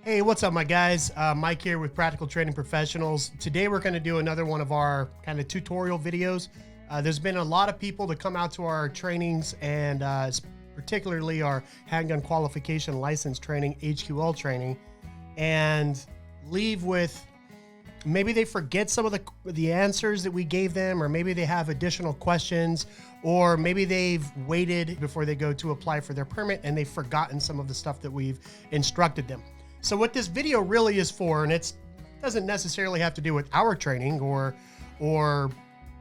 Hey, what's up, my guys? Mike here with Practical Training Professionals. Today we're going to do another one of our kind of tutorial videos. There's been a lot of people that come out to our trainings, and particularly our Handgun Qualification License Training, HQL training, and leave with, maybe they forget some of the answers that we gave them, or maybe they have additional questions, or maybe they've waited before they go to apply for their permit and they've forgotten some of the stuff that we've instructed them. So what this video really is for, and it doesn't necessarily have to do with our training or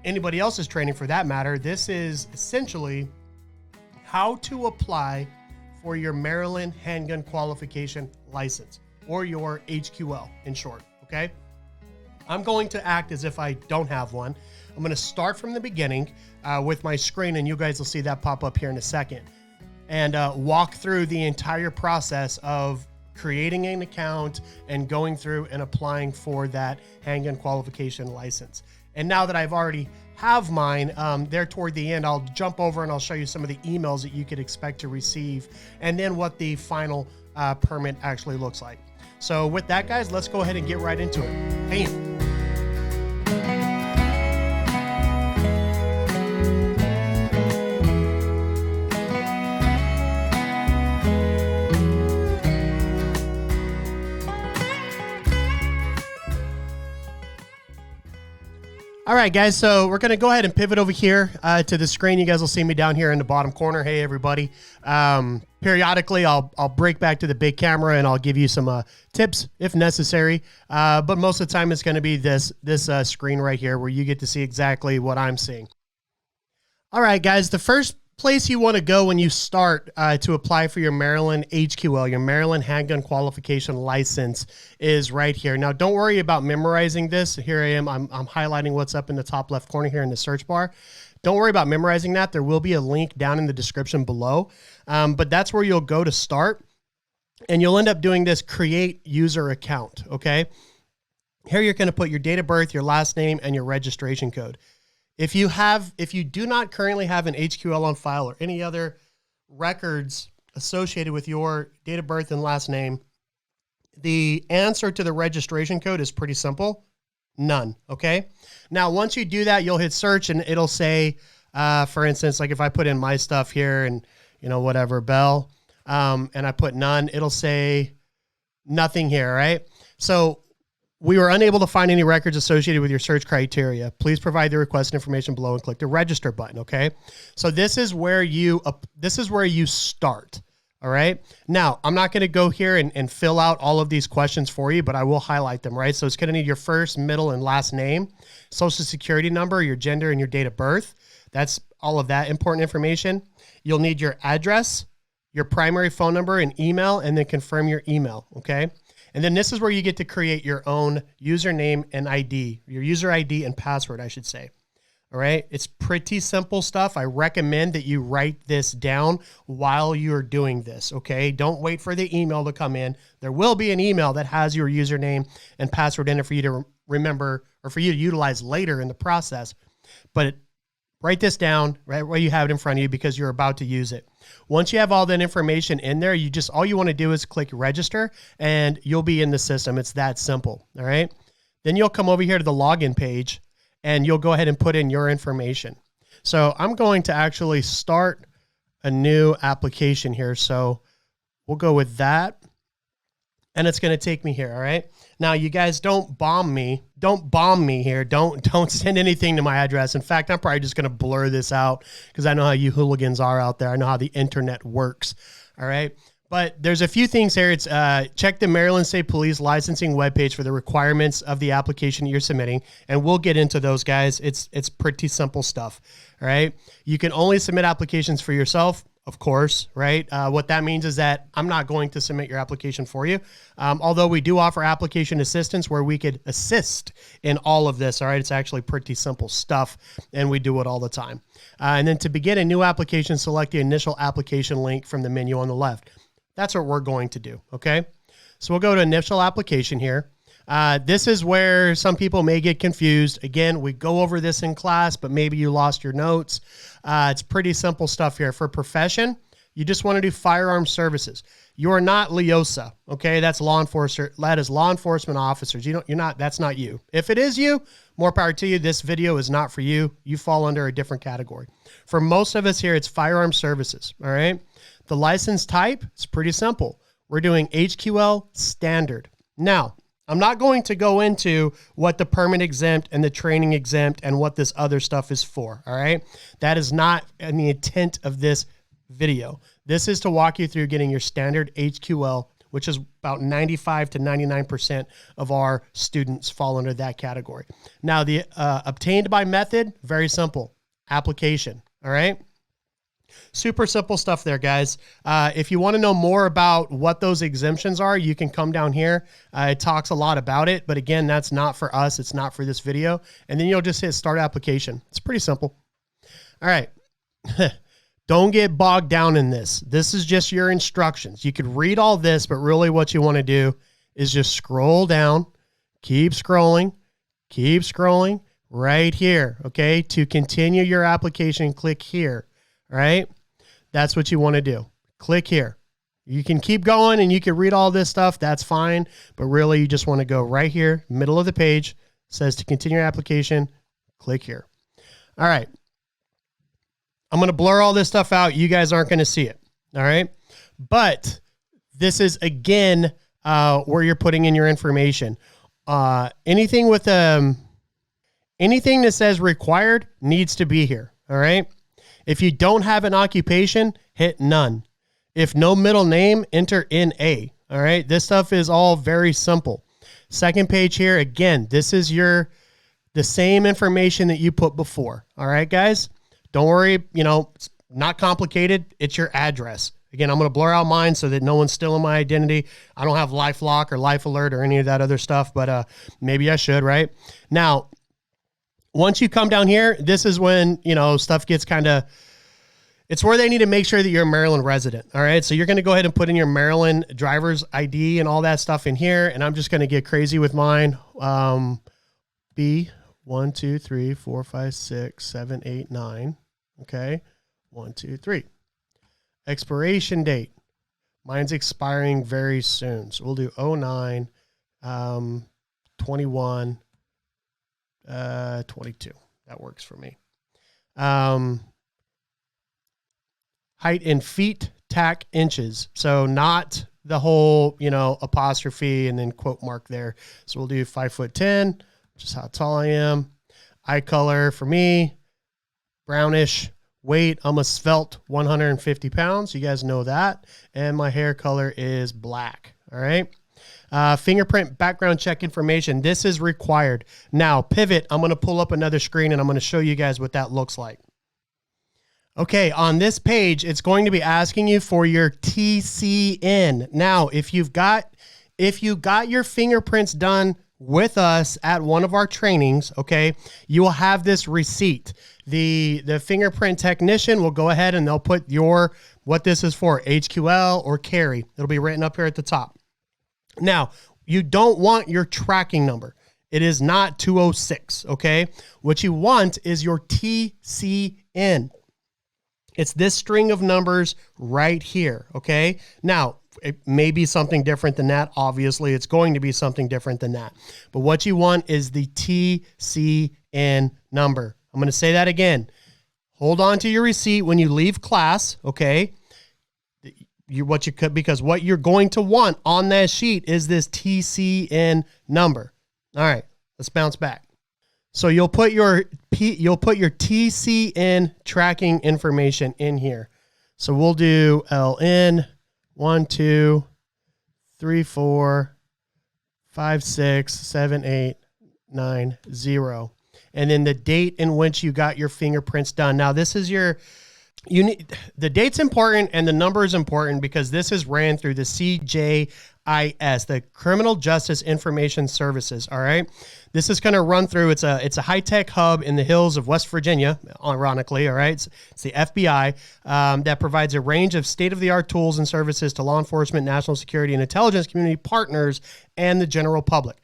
anybody else's training for that matter. This is essentially how to apply for your Maryland Handgun Qualification License, or your HQL in short, okay? I'm going to act as if I don't have one. I'm going to start from the beginning with my screen, and you guys will see that pop up here in a second, and walk through the entire process of creating an account and going through and applying for that handgun qualification license. And now that I've already have mine, there toward the end, I'll jump over and I'll show you some of the emails that you could expect to receive, and then what the final permit actually looks like. So with that, guys, let's go ahead and get right into it. Bam. All right, guys, so we're going to go ahead and pivot over here to the screen. You guys will see me down here in the bottom corner. Hey, everybody. Periodically, I'll break back to the big camera and I'll give you some tips if necessary. But most of the time, it's going to be this screen right here where you get to see exactly what I'm seeing. All right, guys, the first place you want to go when you start to apply for your Maryland HQL, your Maryland Handgun Qualification License, is right here. Now, don't worry about memorizing this. Here I am. I'm highlighting what's up in the top left corner here in the search bar. Don't worry about memorizing that. There will be a link down in the description below, but that's where you'll go to start, and you'll end up doing this create user account, okay? Here you're going to put your date of birth, your last name, and your registration code. If you do not currently have an HQL on file or any other records associated with your date of birth and last name, the answer to the registration code is pretty simple. None. Okay. Now, once you do that, you'll hit search and it'll say, for instance, like if I put in my stuff here and, whatever, Bell, and I put none, it'll say nothing here. Right. So we were unable to find any records associated with your search criteria. Please provide the requested information below and click the register button. Okay. So this is where you start. All right. Now, I'm not going to go here and fill out all of these questions for you, but I will highlight them, right? So it's going to need your first, middle, and last name, social security number, your gender, and your date of birth. That's all of that important information. You'll need your address, your primary phone number and email, and then confirm your email. Okay. And then this is where you get to create your own username and ID, your user ID and password, I should say. All right. It's pretty simple stuff. I recommend that you write this down while you're doing this. Okay. Don't wait for the email to come in. There will be an email that has your username and password in it for you to remember or for you to utilize later in the process. But write this down right where you have it in front of you because you're about to use it. Once you have all that information in there, all you want to do is click register and you'll be in the system. It's that simple. All right. Then you'll come over here to the login page and you'll go ahead and put in your information. So I'm going to actually start a new application here. So we'll go with that. And it's going to take me here. All right. Now, you guys don't bomb me. Don't bomb me here. Don't send anything to my address. In fact, I'm probably just going to blur this out because I know how you hooligans are out there. I know how the internet works. All right. But there's a few things here. It's check the Maryland State Police licensing webpage for the requirements of the application you're submitting. And we'll get into those, guys. It's pretty simple stuff. All right. You can only submit applications for yourself. Of course, right? What that means is that I'm not going to submit your application for you. Although we do offer application assistance where we could assist in all of this. All right. It's actually pretty simple stuff and we do it all the time. And then to begin a new application, select the initial application link from the menu on the left. That's what we're going to do. Okay. So we'll go to initial application here. This is where some people may get confused. Again, we go over this in class, but maybe you lost your notes. It's pretty simple stuff here. For profession, you just want to do firearm services. You are not LEOSA. Okay. That's law enforcement. That is law enforcement officers. You're not, that's not you. If it is you, more power to you. This video is not for you. You fall under a different category. For most of us here, it's firearm services. All right. The license type is pretty simple. We're doing HQL standard. Now, I'm not going to go into what the permit exempt and the training exempt and what this other stuff is for. All right. That is not in the intent of this video. This is to walk you through getting your standard HQL, which is about 95 to 99% of our students fall under that category. Now, the obtained by method, very simple. Application. All right. Super simple stuff there, guys. If you want to know more about what those exemptions are, you can come down here. It talks a lot about it, but again, that's not for us. It's not for this video. And then you'll just hit start application. It's pretty simple. All right. Don't get bogged down in this. This is just your instructions. You could read all this, but really what you want to do is just scroll down, keep scrolling right here. Okay. To continue your application, click here. Right? That's what you want to do. Click here. You can keep going and you can read all this stuff. That's fine. But really you just want to go right here, middle of the page. It says to continue your application, click here. All right. I'm going to blur all this stuff out. You guys aren't going to see it. All right. But this is again, where you're putting in your information. Anything with, anything that says required needs to be here. All right. If you don't have an occupation, hit none. If no middle name, enter NA. All right. This stuff is all very simple. Second page here. Again, this is the same information that you put before. All right, guys. Don't worry, it's not complicated. It's your address. Again, I'm going to blur out mine so that no one's stealing my identity. I don't have LifeLock or Life Alert or any of that other stuff, but maybe I should, right? Now, once you come down here, this is when, stuff gets it's where they need to make sure that you're a Maryland resident. All right. So you're going to go ahead and put in your Maryland driver's ID and all that stuff in here. And I'm just going to get crazy with mine. B 1, 2, 3, 4, 5, 6, 7, 8, 9. Okay. 1, 2, 3. Expiration date. Mine's expiring very soon. So we'll do 09, 21, 22. That works for me. Height in feet, tack inches. So not the whole, apostrophe and then quote mark there. So we'll do 5'10", which is how tall I am. Eye color for me, brownish. Weight, I'm a svelte 150 pounds. You guys know that. And my hair color is black. All right. Fingerprint background check information. This is required. Now pivot. I'm going to pull up another screen and I'm going to show you guys what that looks like. Okay. On this page, it's going to be asking you for your TCN. Now, if you got your fingerprints done with us at one of our trainings, okay, you will have this receipt. The fingerprint technician will go ahead and they'll put what this is for, HQL or carry. It'll be written up here at the top. Now, you don't want your tracking number. It is not 206, okay? What you want is your TCN. It's this string of numbers right here, okay? Now, it may be something different than that. Obviously, it's going to be something different than that. But what you want is the TCN number. I'm going to say that again. Hold on to your receipt when you leave class, okay? Because what you're going to want on that sheet is this TCN number. All right, let's bounce back. So you'll put your TCN tracking information in here. So we'll do LN 1, 2, 3, 4, 5, 6, 7, 8, 9, 0. And then the date in which you got your fingerprints done. Now this is the date's important and the number is important because this is ran through the CJIS, the Criminal Justice Information Services. All right. This is going to run through. It's a high-tech hub in the hills of West Virginia, ironically. All right. It's the FBI that provides a range of state-of-the-art tools and services to law enforcement, national security, and intelligence community partners and the general public.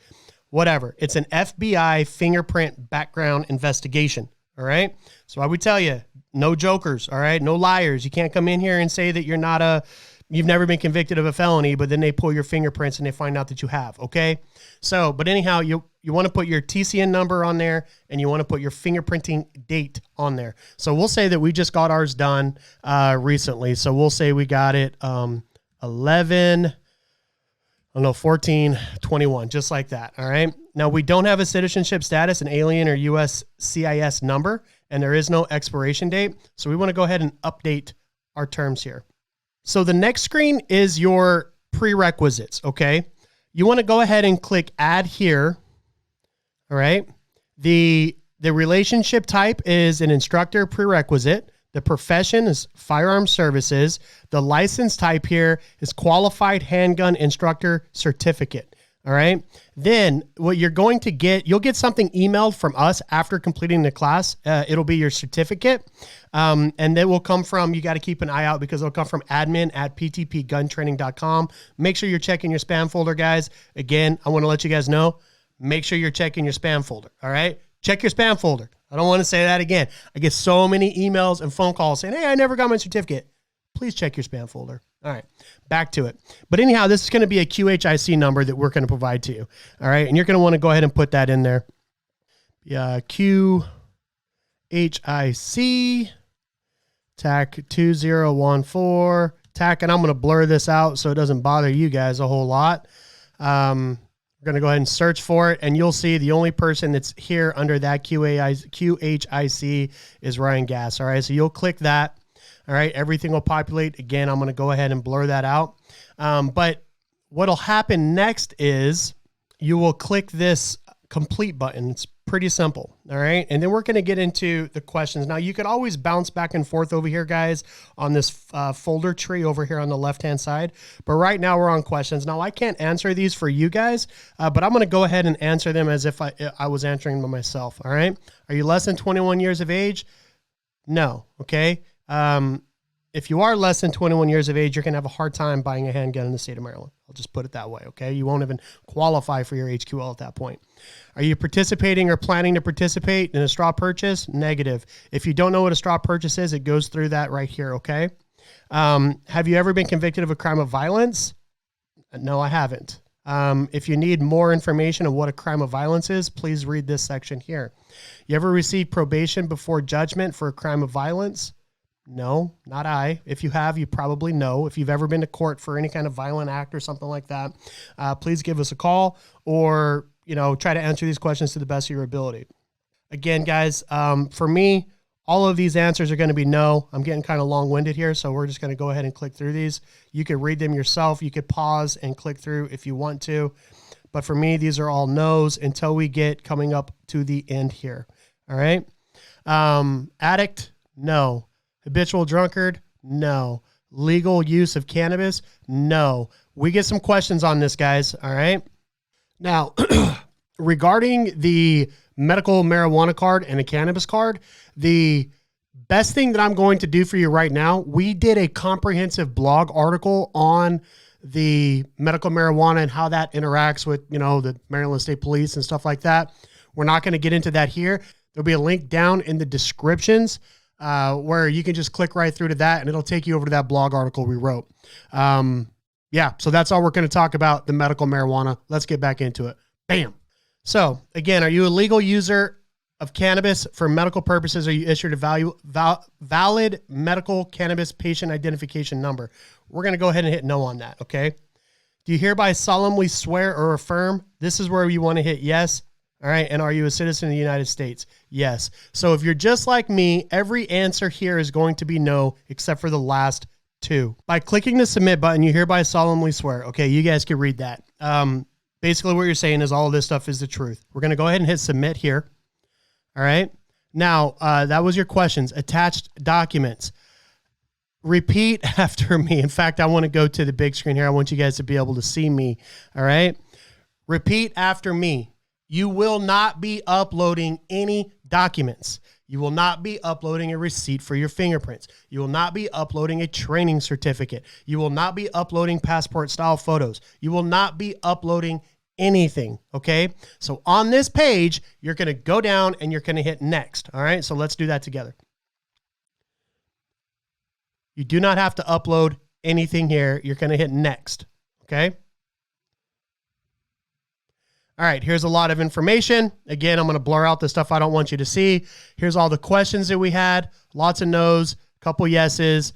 Whatever. It's an FBI fingerprint background investigation. All right. So I would tell you, no jokers. All right. No liars. You can't come in here and say that you're not a you've never been convicted of a felony, but then they pull your fingerprints and they find out that you have. Okay. So, but anyhow, you want to put your TCN number on there and you want to put your fingerprinting date on there. So we'll say that we just got ours done recently. So we'll say we got it 14/21, just like that. All right. Now we don't have a citizenship status, an alien or US CIS number, and there is no expiration date. So we want to go ahead and update our terms here. So the next screen is your prerequisites. Okay. You want to go ahead and click add here. All right. The relationship type is an instructor prerequisite. The profession is firearm services. The license type here is qualified handgun instructor certificate. All right. Then what you're going to get, you'll get something emailed from us after completing the class. It'll be your certificate. And that will come from, you got to keep an eye out because it'll come from admin@PTPGun.com. Make sure you're checking your spam folder, guys. Again, I want to let you guys know, make sure you're checking your spam folder. All right. Check your spam folder. I don't want to say that again. I get so many emails and phone calls saying, hey, I never got my certificate. Please check your spam folder. All right, back to it. But anyhow, this is going to be a QHIC number that we're going to provide to you. All right, and you're going to want to go ahead and put that in there. Yeah, QHIC TAC 2014 TAC, and I'm going to blur this out so it doesn't bother you guys a whole lot. We're going to go ahead and search for it, and you'll see the only person that's here under that QHIC is Ryan Gass. All right, so you'll click that. All right, everything will populate. Again, I'm going to go ahead and blur that out. But what'll happen next is you will click this complete button. It's pretty simple. All right, and then we're going to get into the questions. Now, you could always bounce back and forth over here, guys, on this folder tree over here on the left-hand side. But right now, we're on questions. Now, I can't answer these for you guys, but I'm going to go ahead and answer them as if I was answering them myself. All right, are you less than 21 years of age? No. Okay. If you are less than 21 years of age, you're going to have a hard time buying a handgun in the state of Maryland. I'll just put it that way. Okay. You won't even qualify for your HQL at that point. Are you participating or planning to participate in a straw purchase? Negative. If you don't know what a straw purchase is, it goes through that right here. Okay. Have you ever been convicted of a crime of violence? No, I haven't. If you need more information on what a crime of violence is, please read this section here. You ever received probation before judgment for a crime of violence? No, not I. If you have, you probably know. If you've ever been to court for any kind of violent act or something like that, please give us a call or, try to answer these questions to the best of your ability. Again, guys, for me, all of these answers are going to be no. I'm getting kind of long-winded here, so we're just going to go ahead and click through these. You could read them yourself. You could pause and click through if you want to. But for me, these are all no's until we get coming up to the end here. All right. Addict? No. Habitual drunkard? No. Legal use of cannabis? No. We get some questions on this, guys. All right. Now, regarding the medical marijuana card and a cannabis card, the best thing that I'm going to do for you right now, we did a comprehensive blog article on the medical marijuana and how that interacts with, the Maryland State Police and stuff like that. We're not going to get into that here. There'll be a link down in the descriptions where you can just click right through to that and it'll take you over to that blog article we wrote. Yeah, so that's all we're going to talk about, the medical marijuana. Let's get back into it. Bam. So again, are you a legal user of cannabis for medical purposes? Are you issued a valid medical cannabis patient identification number? We're going to go ahead and hit no on that. Okay. Do you hereby solemnly swear or affirm? This is where you want to hit yes. All right. And are you a citizen of the United States? Yes. So if you're just like me, every answer here is going to be no, except for the last two. By clicking the submit button, you hereby solemnly swear. Okay. You guys can read that. Basically what you're saying is all of this stuff is the truth. We're going to go ahead and hit submit here. All right. Now, that was your questions. Attached documents. Repeat after me. In fact, I want to go to the big screen here. I want you guys to be able to see me. All right. Repeat after me. You will not be uploading any documents. You will not be uploading a receipt for your fingerprints. You will not be uploading a training certificate. You will not be uploading passport style photos. You will not be uploading anything. Okay. So on this page, you're going to go down and you're going to hit next. All right. So let's do that together. You do not have to upload anything here. You're going to hit next. Okay. All right, here's a lot of information. Again, I'm going to blur out the stuff I don't want you to see. Here's all the questions that we had. Lots of no's, a couple yeses.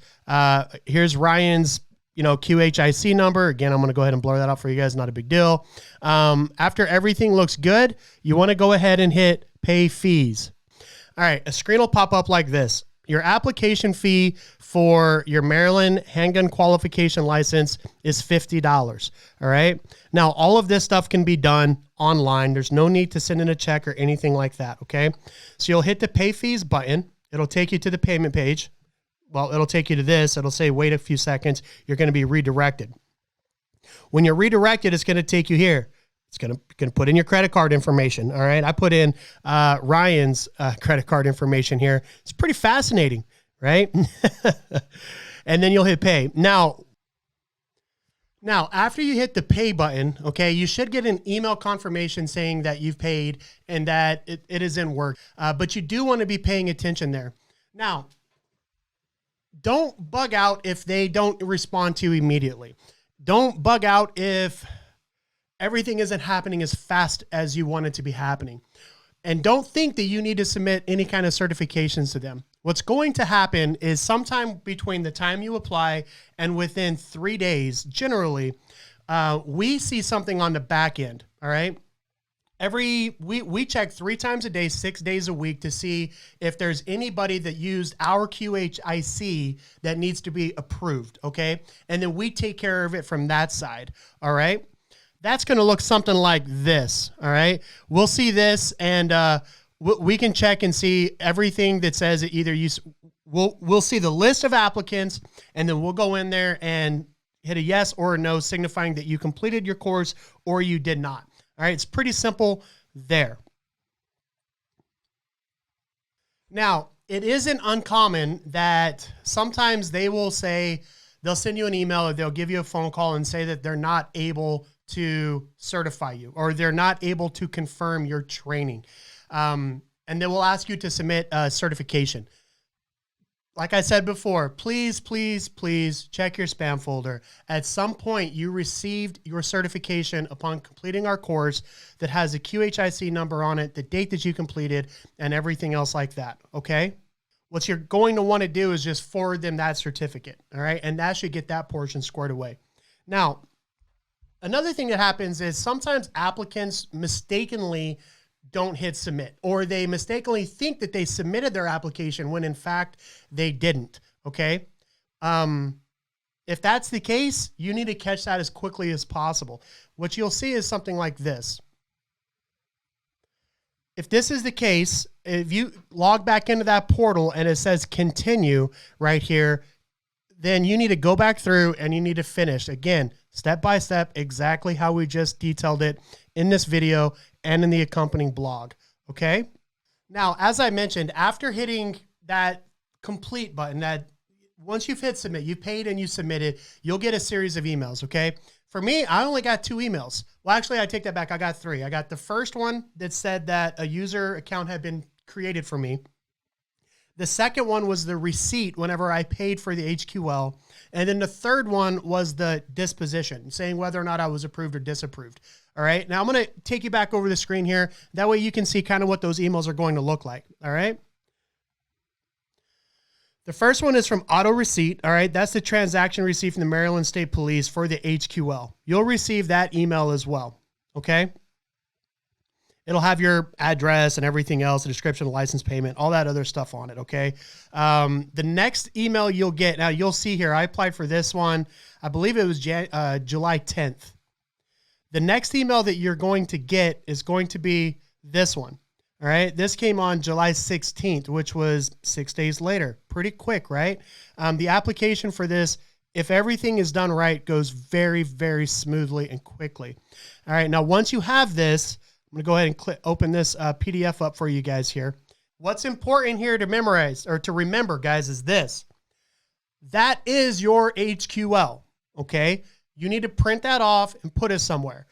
Here's Ryan's, QHIC number. Again, I'm going to go ahead and blur that out for you guys. Not a big deal. After everything looks good, you want to go ahead and hit pay fees. All right, a screen will pop up like this. Your application fee for your Maryland handgun qualification license is $50. All right. Now, all of this stuff can be done online. There's no need to send in a check or anything like that. Okay. So you'll hit the pay fees button. It'll take you to the payment page. Well, it'll take you to this. It'll say, wait a few seconds. You're going to be redirected. When you're redirected, it's going to take you here. It's going to put in your credit card information. All right. I put in Ryan's credit card information here. It's pretty fascinating, right? And then you'll hit pay. Now, after you hit the pay button, okay, you should get an email confirmation saying that you've paid and that it is in work. But you do want to be paying attention there. Now, don't bug out if they don't respond to you immediately. Don't bug out if everything isn't happening as fast as you want it to be happening. And don't think that you need to submit any kind of certifications to them. What's going to happen is sometime between the time you apply and within 3 days, generally, we see something on the back end. All right. We check 3 times a day, 6 days a week to see if there's anybody that used our QHIC that needs to be approved. Okay. And then we take care of it from that side. All right. That's going to look something like this. All right. We'll see this and we can check and see everything that says that either we'll see the list of applicants and then we'll go in there and hit a yes or a no, signifying that you completed your course or you did not. All right. It's pretty simple there. Now, it isn't uncommon that sometimes they'll send you an email or they'll give you a phone call and say that they're not able to certify you or they're not able to confirm your training. And they will ask you to submit a certification. Like I said before, please, please, please check your spam folder. At some point you received your certification upon completing our course that has a QHIC number on it, the date that you completed and everything else like that. Okay. What you're going to want to do is just forward them that certificate. All right. And that should get that portion squared away. Now, another thing that happens is sometimes applicants mistakenly don't hit submit, or they mistakenly think that they submitted their application when in fact they didn't. Okay. If that's the case, you need to catch that as quickly as possible. What you'll see is something like this. If this is the case, if you log back into that portal and it says continue right here, then you need to go back through and you need to finish again, step by step, exactly how we just detailed it in this video and in the accompanying blog. Okay. Now, as I mentioned, after hitting that complete button, that once you've hit submit, you paid and you submitted, you'll get a series of emails. Okay. For me, I only got 2 emails. Well, actually I take that back. I got 3. I got the first one that said that a user account had been created for me. The second one was the receipt whenever I paid for the HQL. And then the third one was the disposition, saying whether or not I was approved or disapproved. All right. Now I'm going to take you back over the screen here. That way you can see kind of what those emails are going to look like. All right. The first one is from Auto Receipt. All right. That's the transaction receipt from the Maryland State Police for the HQL. You'll receive that email as well. Okay. It'll have your address and everything else, the description, license payment, all that other stuff on it. Okay. The next email you'll get, now you'll see here, I applied for this one. I believe it was July 10th. The next email that you're going to get is going to be this one. All right. This came on July 16th, which was 6 days later. Pretty quick, right? The application for this, if everything is done right, goes very, very smoothly and quickly. All right. Now, once you have this, I'm going to go ahead and open this PDF up for you guys here. What's important here to memorize or to remember, guys, is this. That is your HQL, okay? You need to print that off and put it somewhere.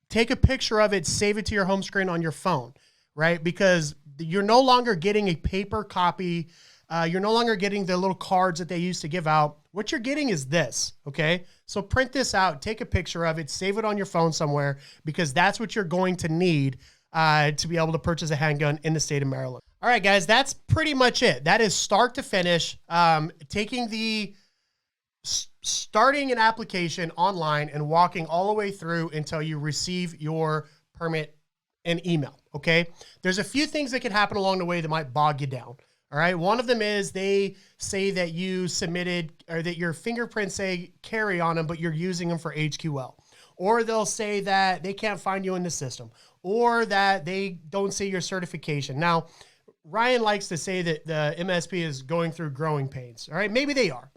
Take a picture of it, save it to your home screen on your phone, right? Because you're no longer getting a paper copy You're no longer getting the little cards that they used to give out. What you're getting is this, okay? So print this out, take a picture of it, save it on your phone somewhere, because that's what you're going to need to be able to purchase a handgun in the state of Maryland. All right, guys, that's pretty much it. That is start to finish, starting an application online and walking all the way through until you receive your permit and email, okay? There's a few things that can happen along the way that might bog you down, all right? One of them is they say that you submitted, or that your fingerprints say carry on them, but you're using them for HQL. Or they'll say that they can't find you in the system, or that they don't see your certification. Now, Ryan likes to say that the MSP is going through growing pains, all right? Maybe they are.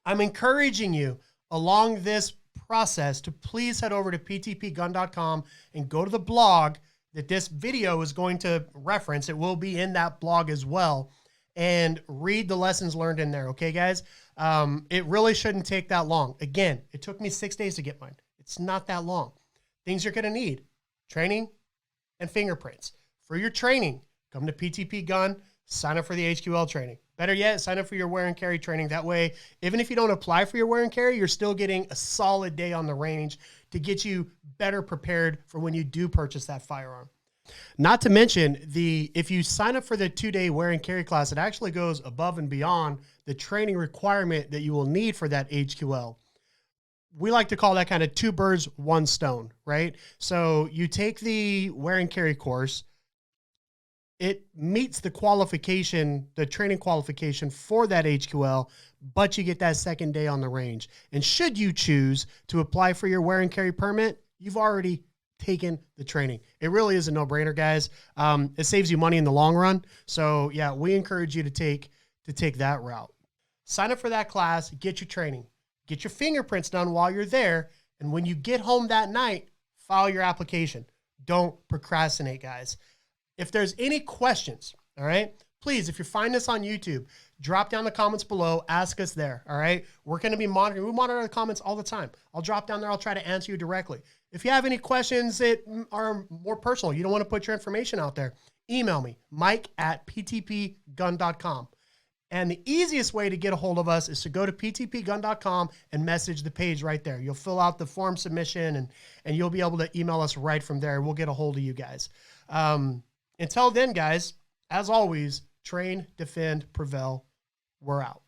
I'm encouraging you along this process to please head over to PTPGun.com and go to the blog that this video is going to reference. It will be in that blog as well, and read the lessons learned in there. Okay, guys, it really shouldn't take that long. Again, it took me 6 days to get mine. It's not that long. Things you're going to need: training and fingerprints. For your training, come to PTP Gun, sign up for the HQL training. Better yet, sign up for your wear and carry training. That way, even if you don't apply for your wear and carry, you're still getting a solid day on the range to get you better prepared for when you do purchase that firearm. Not to mention, if you sign up for the 2-day wear and carry class, it actually goes above and beyond the training requirement that you will need for that HQL. We like to call that kind of 2 birds, 1 stone, right? So you take the wear and carry course. It meets the qualification, the training qualification for that HQL, but you get that second day on the range. And should you choose to apply for your wear and carry permit, you've already taken the training. It really is a no-brainer, guys. It saves you money in the long run. So yeah, we encourage you to take that route. Sign up for that class, get your training, get your fingerprints done while you're there. And when you get home that night, file your application. Don't procrastinate, guys. If there's any questions, all right, please, if you find this on YouTube, drop down the comments below, ask us there, all right? We're going to be monitoring. We monitor the comments all the time. I'll drop down there. I'll try to answer you directly. If you have any questions that are more personal, you don't want to put your information out there, email me, mike@ptpgun.com. And the easiest way to get a hold of us is to go to PTPGun.com and message the page right there. You'll fill out the form submission, and you'll be able to email us right from there. We'll get a hold of you guys. Until then, guys, as always, train, defend, prevail. We're out.